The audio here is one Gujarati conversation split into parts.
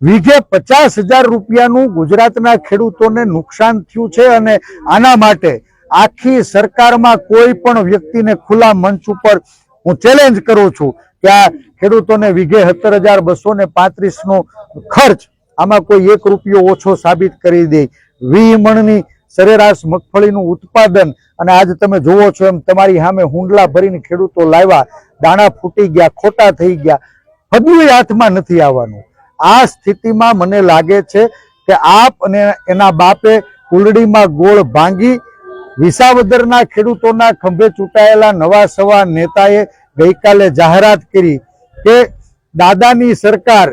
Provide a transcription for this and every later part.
વીઘે 50,000 રૂપિયાનું ગુજરાતના ખેડૂતોને નુકસાન થયું છે અને આના માટે આખી સરકારમાં કોઈ પણ વ્યક્તિને ખુલ્લા મંચ ઉપર હું ચેલેન્જ કરું છું કે આ ખેડૂતોને વીઘે 17,235 નો ખર્ચ આમાં કોઈ 1 રૂપિયો ઓછો સાબિત કરી દે। 20 મણની સરેરાશ મગફળીનું ઉત્પાદન અને આજ તમે જોવો છો એમ તમારી સામે હુંડલા ભરીને ખેડૂતો લાવ્યા, દાણા ફૂટી ગયા, ખોટા થઈ ગયા, હજુ હાથમાં નથી આવવાનું। આ સ્થિતિમાં મને લાગે છે કે આપ અને એના બાપે કુલડીમાં ગોળ ભાંગી વિસાવદરના ખેડૂતોના ખંભે ચૂંટાયેલા નવા સવા નેતાએ ગઈકાલે જાહેરાત કરી કે દાદાની સરકાર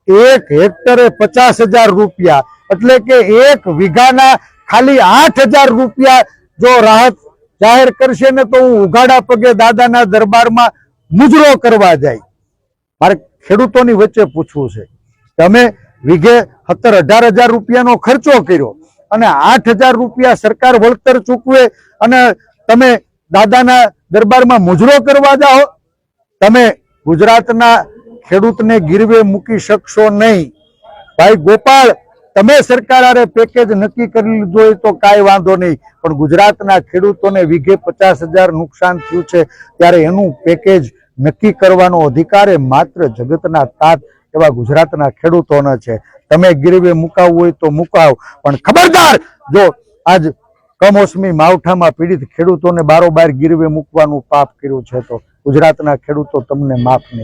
1 હેક્ટરે 50,000 રૂપિયા એટલે કે 1 વીઘાના ખાલી 8,000 રૂપિયા જો રાહત જાહેર કરશે ને તો હું ઉઘાડા પગે દાદાના દરબારમાં મુજરો કરવા જાય। મારે ખેડૂતોની વચ્ચે પૂછવું છે, તમે વીઘે 17-18,000 રૂપિયાનો ખર્ચો કર્યો અને 8,000 રૂપિયા સરકાર વળતર ચૂકવે અને તમે દાદાના દરબારમાં મુજરો કરવા જાઓ? તમે ગુજરાતના ખેડૂતને ગીરવે મૂકી શકશો નહીં। ભાઈ ગોપાલ, તમે સરકાર આરે પેકેજ નક્કી કરી લીધું હોય તો કાંઈ વાંધો નહીં, પણ ગુજરાતના ખેડૂતોને વીઘે 50,000 નુકસાન થયું છે ત્યારે એનું પેકેજ નક્કી કરવાનો અધિકાર એ માત્ર જગતના તાત એવા ગુજરાતના ખેડૂતોનો છે। તમે ગીરવે મુકાવવું હોય તો મુકાવ, પણ ખબરદાર જો આજ કમોસમી માવઠામાં પીડિત ખેડૂતોને બારોબાર ગીરવે મૂકવાનું પાપ કર્યું છે તો ગુજરાતના ખેડૂતો તમને માફ નહીં।